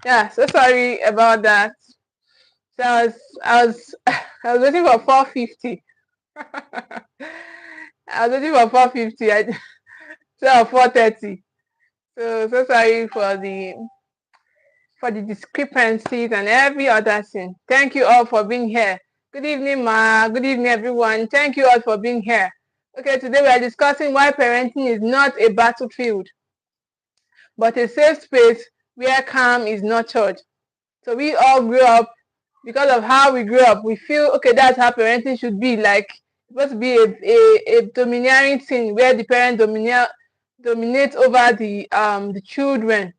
Yeah, so sorry about that. So I was I was waiting for 450. I was waiting for 450 instead of 430. So sorry for the discrepancies and every other thing. Thank you all for being here. Good evening, Ma. Good evening, everyone. Thank you all for being here. Okay, today we are discussing why parenting is not a battlefield, but a safe space where calm is nurtured. So we all grew up because of how we grew up. We feel okay, that's how parenting should be. Like it's supposed to be a domineering thing where the parent dominates over the children.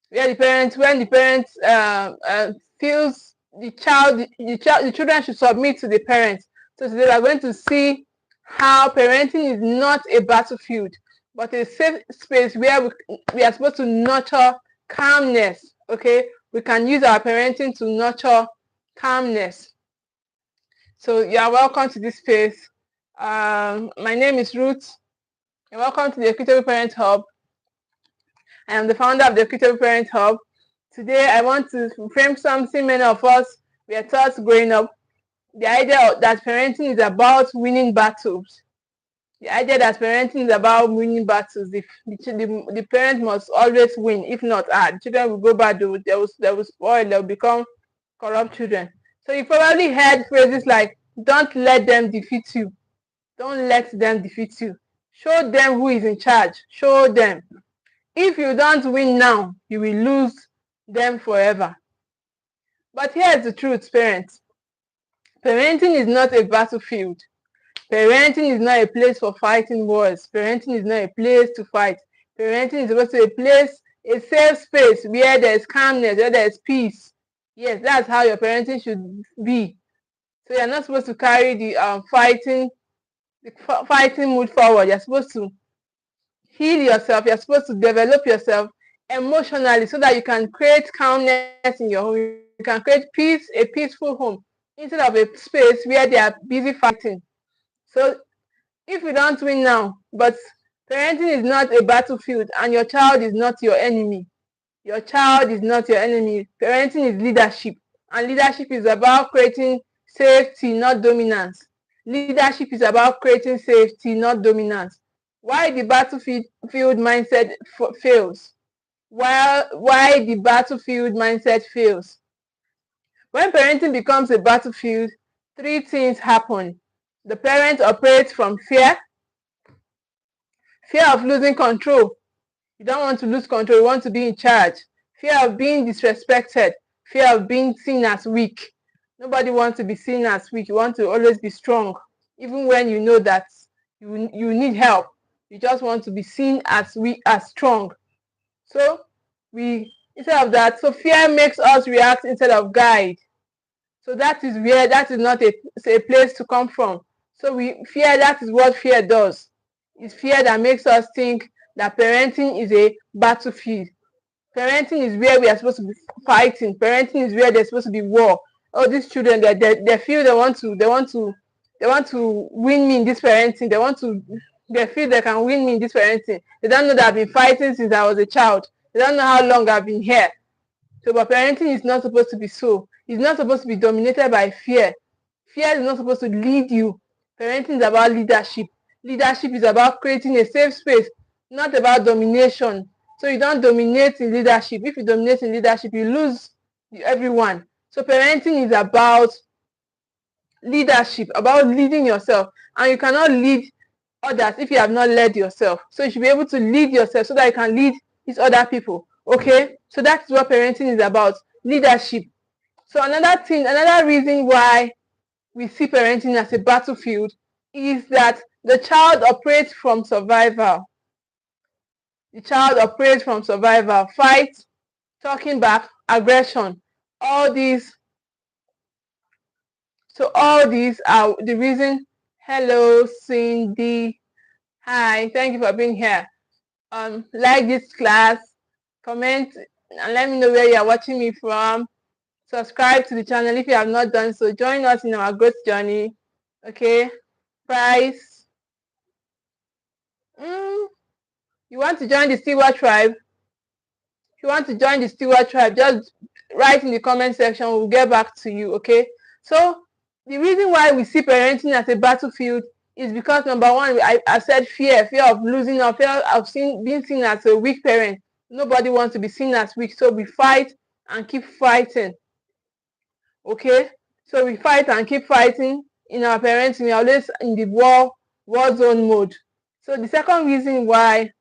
Where the parents when the parents feels the children should submit to the parents. So today we are going to see how parenting is not a battlefield, but a safe space where we are supposed to nurture calmness. Okay, we can use our parenting to nurture calmness. So you are welcome to this space. My name is Ruth, and welcome to the Equitable Parent Hub. I am the founder of the Equitable Parent Hub. Today, I want to frame something many of us were taught growing up. The idea that parenting is about winning battles. The idea that parenting is about winning battles. The parent must always win. If not, the children will go bad. They will spoil. They will become corrupt children. So you probably heard phrases like, don't let them defeat you. Don't let them defeat you. Show them who is in charge. Show them. If you don't win now, you will lose them forever. But here's the truth, parents. Parenting is not a battlefield. Parenting is not a place for fighting wars. Parenting is not a place to fight. Parenting is supposed to be a place, a safe space where there is calmness, where there is peace. Yes, that's how your parenting should be. So you're not supposed to carry the fighting mood forward. You're supposed to heal yourself. You're supposed to develop yourself emotionally so that you can create calmness in your home. You can create peace, a peaceful home, instead of a space where they are busy fighting. So if you don't win now, but parenting is not a battlefield and your child is not your enemy. Your child is not your enemy. Parenting is leadership. And leadership is about creating safety, not dominance. Leadership is about creating safety, not dominance. Why the battlefield mindset fails? Why the battlefield mindset fails? When parenting becomes a battlefield, three things happen. The parent operates from fear of losing control. You don't want to lose control, you want to be in charge. Fear of being disrespected, fear of being seen as weak. Nobody wants to be seen as weak. You want to always be strong, even when you know that you need help. You just want to be seen as weak, as strong. So we instead of that, so fear makes us react instead of guide. So that is where that is not a place to come from. So we fear, that is what fear does. It's fear that makes us think that parenting is a battlefield. Parenting is where we are supposed to be fighting. Parenting is where there's supposed to be war. Oh, these children, they feel they want to win me in this parenting. They feel they can win me in this parenting. They don't know that I've been fighting since I was a child. They don't know how long I've been here. So, but parenting is not supposed to be so. It's not supposed to be dominated by fear. Fear is not supposed to lead you. Parenting is about leadership. Leadership is about creating a safe space, not about domination. So you don't dominate in leadership. If you dominate in leadership, you lose everyone. So parenting is about leadership, about leading yourself. And you cannot lead others if you have not led yourself. So you should be able to lead yourself so that you can lead these other people. Okay? So that's what parenting is about. Leadership. So another reason why we see parenting as a battlefield is that the child operates from survival. The child operates from survival, fight, talking back, aggression. All these, so all these are the reason. Hello, Cindy. Hi, thank you for being here. Like this class, comment, and let me know where you are watching me from. Subscribe to the channel if you have not done so. Join us in our growth journey. Okay, price. You want to join the Steward tribe? If you want to join the Steward tribe, just write in the comment section. We'll get back to you, okay? So the reason why we see parenting as a battlefield is because, number one, I said fear of losing, or fear of being seen as a weak parent. Nobody wants to be seen as weak, so we fight and keep fighting, okay? So we fight and keep fighting in our parenting. We're always in the war zone mode. So the second reason why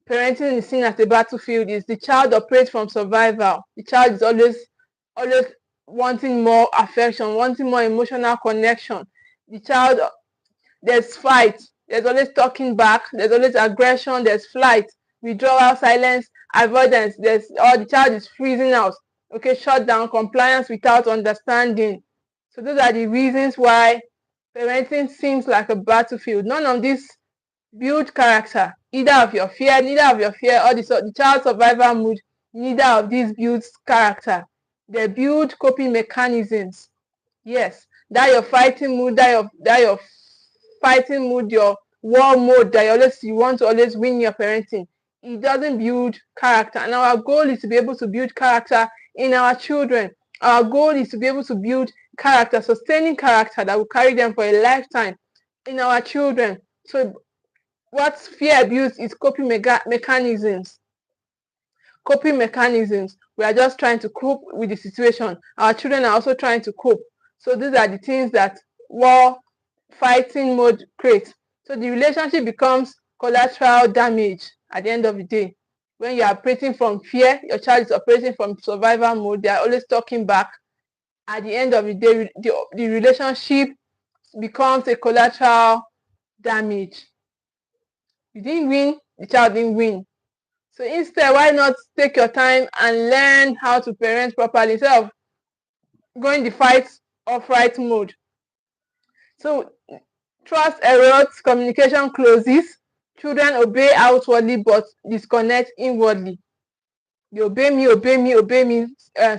parenting is seen as a battlefield is the child operates from survival. The child is always wanting more affection, wanting more emotional connection. The child, there's fight, there's always talking back, there's always aggression, there's flight, withdrawal, silence, avoidance, or the child is freezing out, okay, shut down, compliance without understanding. So those are the reasons why parenting seems like a battlefield. None of this build character, neither of your fear, or the child survival mood, neither of these builds character. They build coping mechanisms. Yes, that your fighting mood, your fighting mood, your war mode, that you want to always win your parenting. It doesn't build character. And our goal is to be able to build character in our children. Our goal is to be able to build character, sustaining character that will carry them for a lifetime in our children. So what fear builds is coping mechanisms. Coping mechanisms. We are just trying to cope with the situation. Our children are also trying to cope. So these are the things that war fighting mode creates. So the relationship becomes collateral damage at the end of the day. When you are operating from fear, your child is operating from survival mode. They are always talking back. At the end of the day, the relationship becomes a collateral damage. You didn't win, the child didn't win. So instead, why not take your time and learn how to parent properly instead of going the fight or flight mode? So trust erodes, communication closes, children obey outwardly but disconnect inwardly. The obey me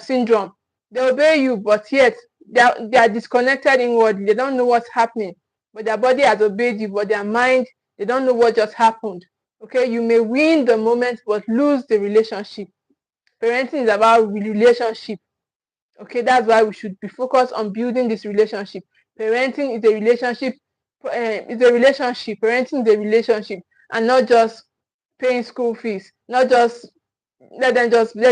syndrome. They obey you, but yet they are disconnected inwardly. They don't know what's happening. But their body has obeyed you, but their mind, they don't know what just happened. Okay, you may win the moment but lose the relationship. Parenting is about relationship. Okay, that's why we should be focused on building this relationship. Parenting is a relationship. Parenting is a relationship, and not just paying school fees. Not just let them just be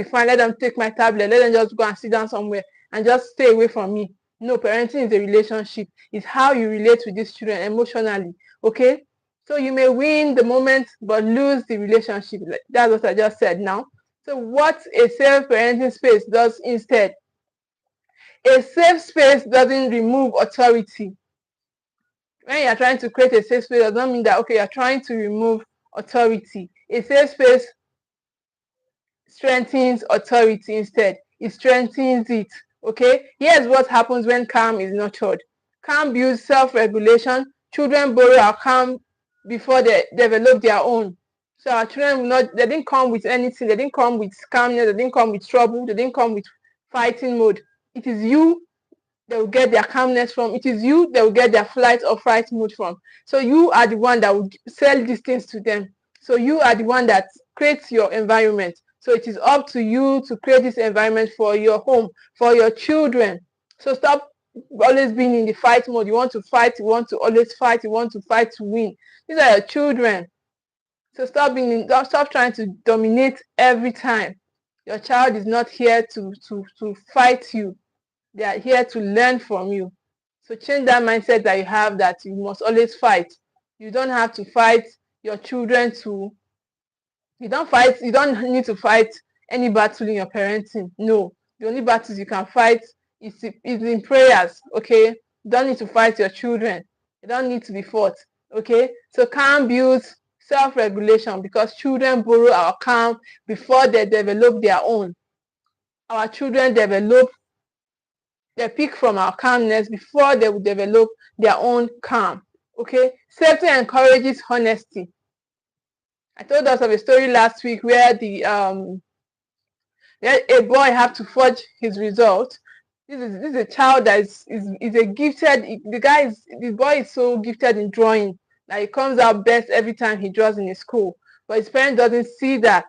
fine. Let them take my tablet. Let them just go and sit down somewhere and just stay away from me. No, parenting is a relationship. It's how you relate with these children emotionally. Okay, so you may win the moment but lose the relationship. That's what I just said now. So what a safe parenting space does instead, a safe space doesn't remove authority. When you're trying to create a safe space, does not mean that, okay, you're trying to remove authority. A safe space strengthens authority instead. It strengthens it. Okay, here's what happens when calm is nurtured. Calm builds self-regulation. Children borrow our calm before they develop their own. So our children will not, they didn't come with anything, they didn't come with calmness, they didn't come with trouble, they didn't come with fighting mode. It is you they will get their calmness from. It is you they will get their flight or fright mode from. So you are the one that will sell these things to them. So you are the one that creates your environment. So it is up to you to create this environment for your home, for your children. So stop always being in the fight mode. You want to fight, you want to always fight, you want to fight to win. These are your children. So stop trying to dominate every time. Your child is not here to fight you. They are here to learn from you. So change that mindset that you have, that you must always fight. You don't have to fight your children you don't need to fight any battle in your parenting. No. The only battles you can fight is in prayers. Okay? You don't need to fight your children. You don't need to be fought. Okay? So calm builds self-regulation, because children borrow our calm before they develop their own. Our children they pick from our calmness before they will develop their own calm. Okay? Safety encourages honesty. I told us of a story last week where a boy had to forge his result. This is a child that is a gifted. The boy is so gifted in drawing that he comes out best every time he draws in his school. but his parent doesn't see that.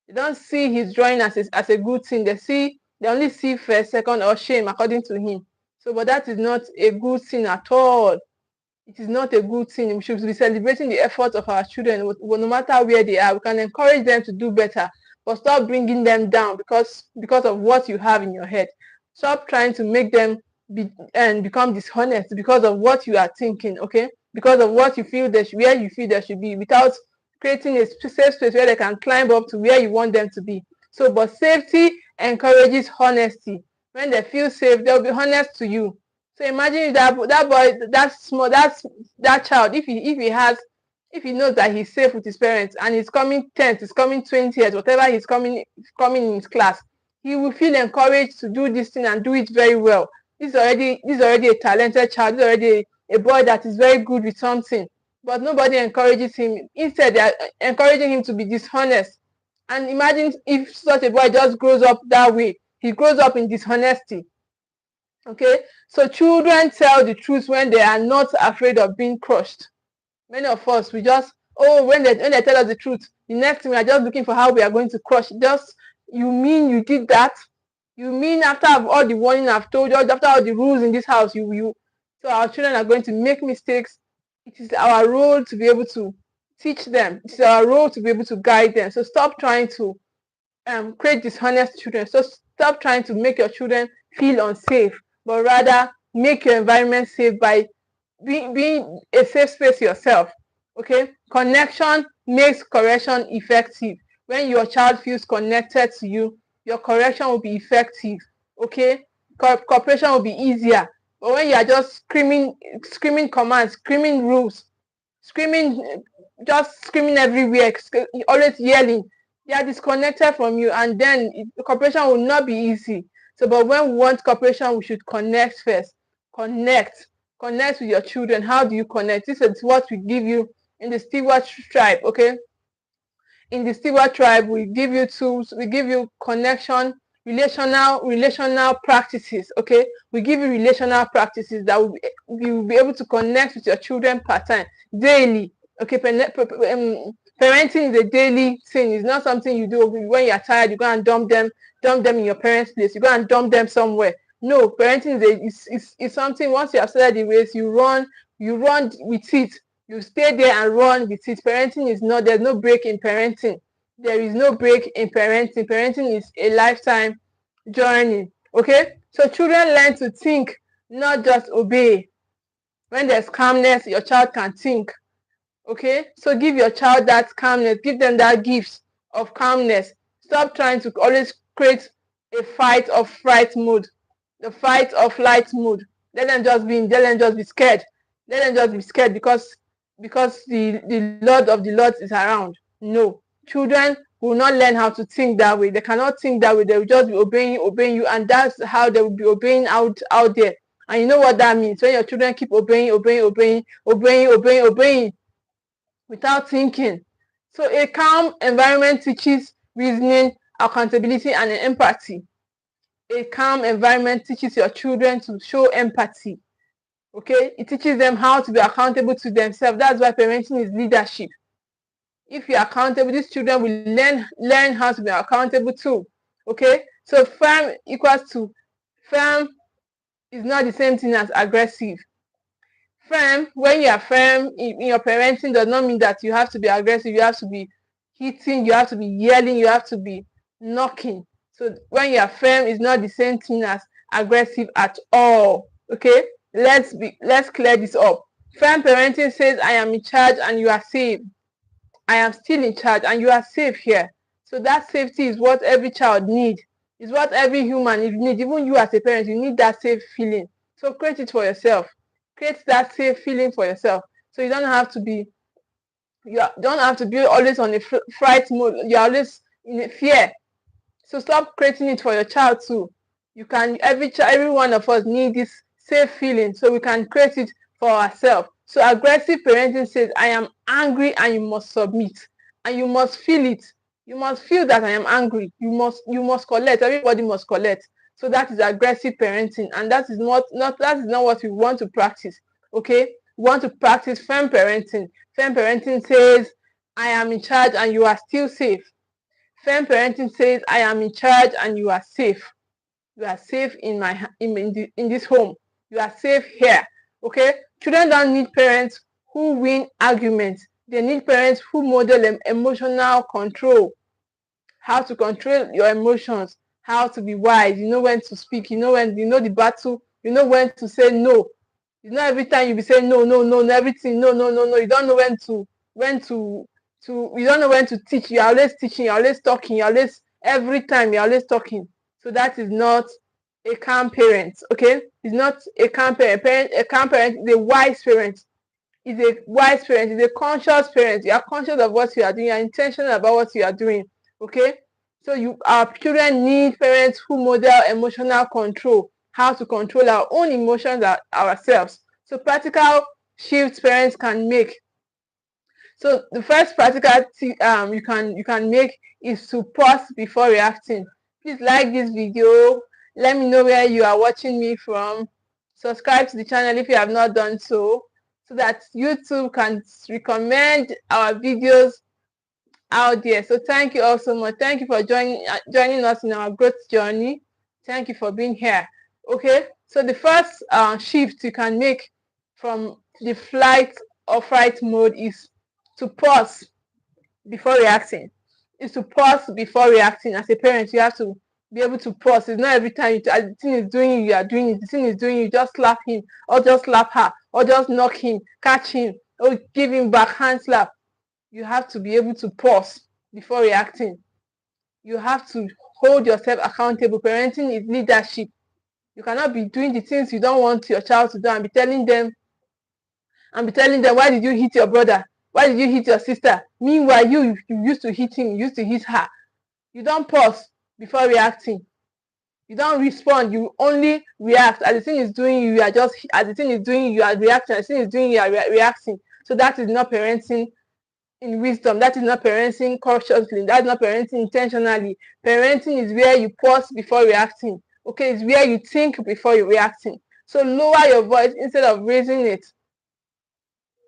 They don't see his drawing as a good thing. They only see first, second, or shame according to him. So, but that is not a good thing at all. It is not a good thing. We should be celebrating the efforts of our children, no matter where they are. We can encourage them to do better, but stop bringing them down because of what you have in your head. Stop trying to make them become dishonest because of what you are thinking, okay? Because of what you feel where you feel they should be, without creating a safe space where they can climb up to where you want them to be. So, but safety encourages honesty. When they feel safe, they'll be honest to you. So imagine that boy, that child, if he knows that he's safe with his parents and he's coming 10th, he's coming 20th, whatever he's coming in his class, he will feel encouraged to do this thing and do it very well. This is already a talented child. This is already a boy that is very good with something, but nobody encourages him. Instead, they are encouraging him to be dishonest. And imagine if such a boy just grows up that way. He grows up in dishonesty. Okay, so children tell the truth when they are not afraid of being crushed. Many of us, we just, when they tell us the truth, the next thing we are just looking for how we are going to crush. Just, you mean you did that? You mean after all the warning I've told you, after all the rules in this house, so our children are going to make mistakes. It is our role to be able to teach them. It is our role to be able to guide them. So stop trying to create dishonest children. So stop trying to make your children feel unsafe, but rather make your environment safe by being a safe space yourself. Okay, connection makes correction effective. When your child feels connected to you, your correction will be effective. Okay, cooperation will be easier. But when you are just screaming commands, screaming rules, just screaming everywhere, always yelling, they are disconnected from you, and then cooperation will not be easy. So, but when we want cooperation, we should connect first. Connect with your children. How do you connect? This is what we give you in the Stewart tribe. Okay, in the Stewart tribe, we give you tools. We give you connection, relational practices. Okay, we give you relational practices that you will be able to connect with your children part-time, daily. Okay, parenting is a daily thing. It's not something you do when you're tired. You go and dump them in your parents' place. You go and dump them somewhere. No, parenting is something. Once you have started the race, you run with it. You stay there and run with it. Parenting is not, there's no break in parenting. There is no break in parenting. Parenting is a lifetime journey. Okay, so children learn to think, not just obey. When there's calmness, your child can think. Okay, so give your child that calmness. Give them that gift of calmness. Stop trying to always create a fight or fright mood, the fight or flight mood. Let them just be scared. Let them just be scared because the Lord of the Lords is around. No, children will not learn how to think that way. They cannot think that way. They will just be obeying you, and that's how they will be obeying out there. And you know what that means? When your children keep obeying without thinking. So a calm environment teaches reasoning, accountability, and empathy. A calm environment teaches your children to show empathy. Okay, it teaches them how to be accountable to themselves. That's why parenting is leadership. If you're accountable, these children will learn how to be accountable too. Okay, so firm is not the same thing as aggressive. Firm, when you are firm in your parenting, does not mean that you have to be aggressive. You have to be hitting, you have to be yelling, you have to be knocking. So when you are firm, it's not the same thing as aggressive at all. Okay, let's clear this up. Firm parenting says, I am in charge and you are safe. I am still in charge and you are safe here. So that safety is what every child needs. It's what every human needs. Even you as a parent, you need that safe feeling. So create it for yourself. Create that safe feeling for yourself. So you don't have to be always on a fright mode. You're always in a fear. So stop creating it for your child too. You can, every one of us need this safe feeling, so we can create it for ourselves. So aggressive parenting says, I am angry and you must submit. And you must feel it. You must feel that I am angry. You must collect. Everybody must collect. So that is aggressive parenting, and that is not what we want to practice. Okay? We want to practice firm parenting. Firm parenting says, I am in charge and you are still safe. Firm parenting says, I am in charge and you are safe. You are safe in this home. You are safe here. Okay? Children don't need parents who win arguments. They need parents who model emotional control. How to control your emotions, how to be wise. You know when to speak. You know the battle. You know when to say no. It's not every time you be saying no, no, no, everything, no, no, no, no. You don't know you don't know when to teach. You're always teaching, you're always talking, every time you're always talking. So that is not a calm parent, okay? It's not a calm parent. A calm parent is a wise parent. Is a wise parent, is a conscious parent. You are conscious of what you are doing, you are intentional about what you are doing, okay? So our children need parents who model emotional control, how to control our own emotions ourselves. So practical shifts parents can make. So the first practical you can make is to pause before reacting. Please like this video. Let me know where you are watching me from. Subscribe to the channel if you have not done so that YouTube can recommend our videos out there. So thank you all so much. Thank you for joining us in our growth journey. Thank you for being here. Okay, so the first shift you can make from the flight or fight mode is to pause before reacting. Is to pause before reacting. As a parent, you have to be able to pause. It's not every time the thing is doing you are doing it. The thing is doing you, just slap him or just slap her or just knock him, catch him or give him backhand slap. You have to be able to pause before reacting. You have to hold yourself accountable. Parenting is leadership. You cannot be doing the things you don't want your child to do and be telling them, why did you hit your brother? Why did you hit your sister? Meanwhile, you used to hit him, you used to hit her. You don't pause before reacting. You don't respond, you only react. As the thing is doing you, are reacting. As the thing is doing you are reacting. So that is not parenting in wisdom. That is not parenting cautiously. That's not parenting intentionally. Parenting is where you pause before reacting. Okay, it's where you think before you're reacting. So lower your voice instead of raising it.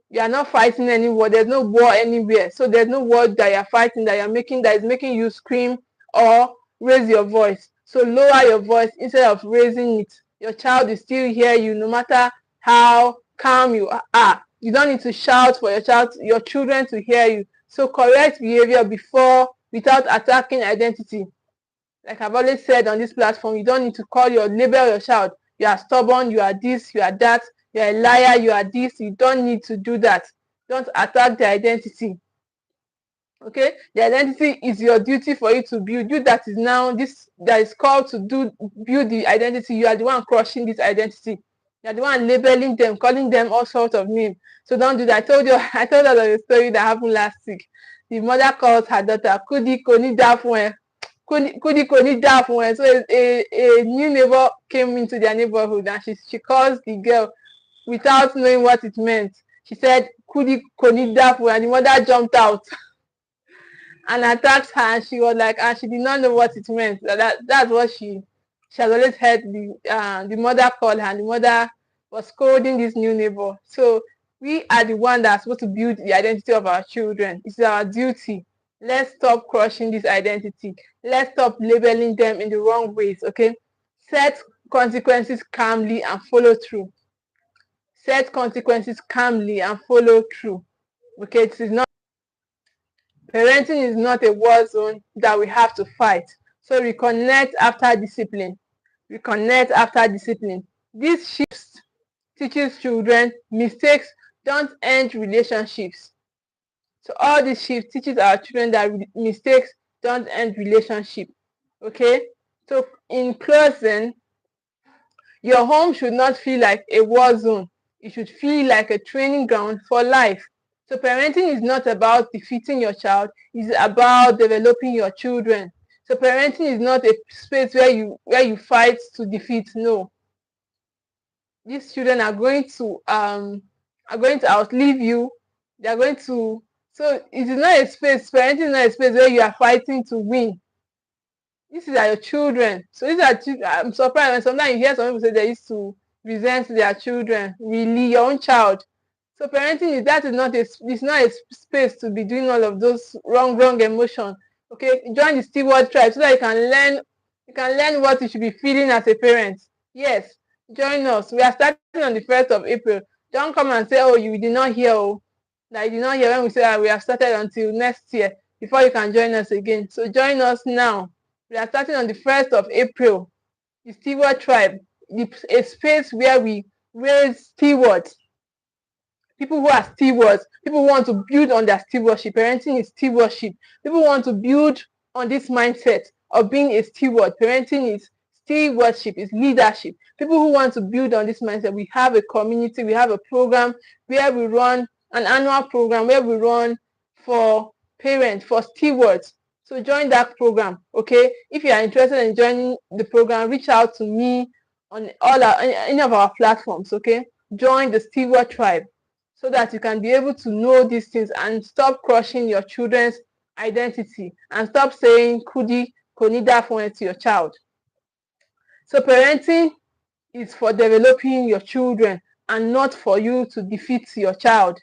You are not fighting any war. There's no war anywhere. So there's no war that you're fighting that is making you scream or raise your voice. So lower your voice instead of raising it. Your child is still hear you no matter how calm you are. You don't need to shout for your children to hear you. So correct behavior without attacking identity. Like I've always said on this platform, you don't need to label your child. You are stubborn, you are this, you are that, you are a liar, you are this. You don't need to do that. Don't attack the identity. Okay? The identity is your duty for you to build. That is called to build the identity. You are the one crushing this identity. You are the one labeling them, calling them all sorts of names. So don't do that. I told her the story that happened last week. The mother calls her daughter, Kudi Koni Dafwen. Kudi Koni Dafwen. So a new neighbor came into their neighborhood and she calls the girl without knowing what it meant. She said, Kudi Koni Dafwen, and the mother jumped out and attacked her, and she was like, and she did not know what it meant. That's what she has always heard the mother call her, and the mother was scolding this new neighbor. So we are the one that's supposed to build the identity of our children. It's our duty. Let's stop crushing this identity. Let's stop labeling them in the wrong ways, okay? Set consequences calmly and follow through. Set consequences calmly and follow through. Okay, parenting is not a war zone that we have to fight. So reconnect after discipline. Reconnect after discipline. This shift teaches children mistakes don't end relationships. So all this shift teaches our children that mistakes don't end relationship. Okay? So in closing, your home should not feel like a war zone. It should feel like a training ground for life. So parenting is not about defeating your child, it's about developing your children. So parenting is not a space where you fight to defeat. No. These children are going to outlive you. They are going to, so it is not a space, parenting is not a space where you are fighting to win. These are your children. So I'm surprised when sometimes you hear some people say they used to resent their children. Really, your own child. So parenting is not a space to be doing all of those wrong emotions. Okay, join the steward tribe so that you can learn what you should be feeling as a parent. Yes, join us. We are starting on the 1st of April. Don't come and say, oh, you did not hear, oh, that you did not hear when we say that we have started until next year before you can join us again. So join us now. We are starting on the 1st of April. The steward tribe, a space where we raise stewards, people who are stewards, people who want to build on their stewardship. Parenting is stewardship. People want to build on this mindset of being a steward. Parenting is stewardship, is leadership. People who want to build on this mindset. We have a community, we have a program where we run an annual program where we run for parents, for stewards. So join that program, okay? If you are interested in joining the program, reach out to me on any of our platforms, okay? Join the steward tribe so that you can be able to know these things and stop crushing your children's identity and stop saying kudi konida phone to your child. So parenting is for developing your children and not for you to defeat your child.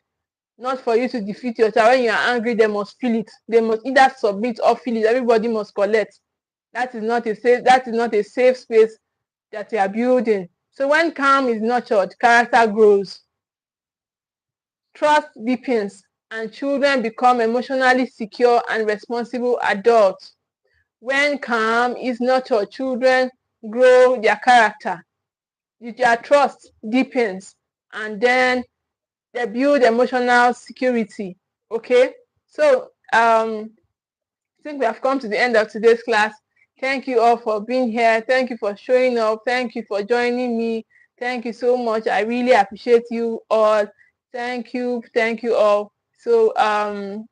Not for you to defeat your child. When you are angry, they must feel it. They must either submit or feel it. Everybody must collect. That is not a safe space that you are building. So when calm is nurtured, character grows. Trust deepens and children become emotionally secure and responsible adults. When calm is nurtured, children grow their character. Their trust deepens and then they build emotional security. Okay, so I think we have come to the end of today's class. Thank you all for being here. Thank you for showing up. Thank you for joining me. Thank you so much. I really appreciate you all. Thank you all. So and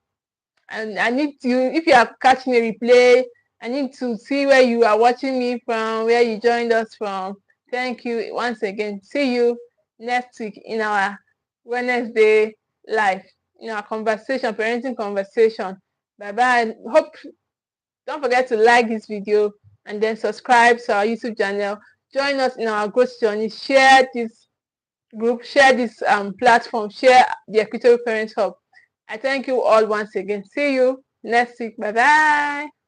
I need to, if you are catching a replay, I need to see where you are watching me from, where you joined us from. Thank you once again. See you next week in our Wednesday live, in our conversation, parenting conversation. Bye bye. Don't forget to like this video and then subscribe to our YouTube channel. Join us in our growth journey. Share this group, share this platform, share the Equitable Parents Hub. I thank you all once again. See you next week. Bye bye.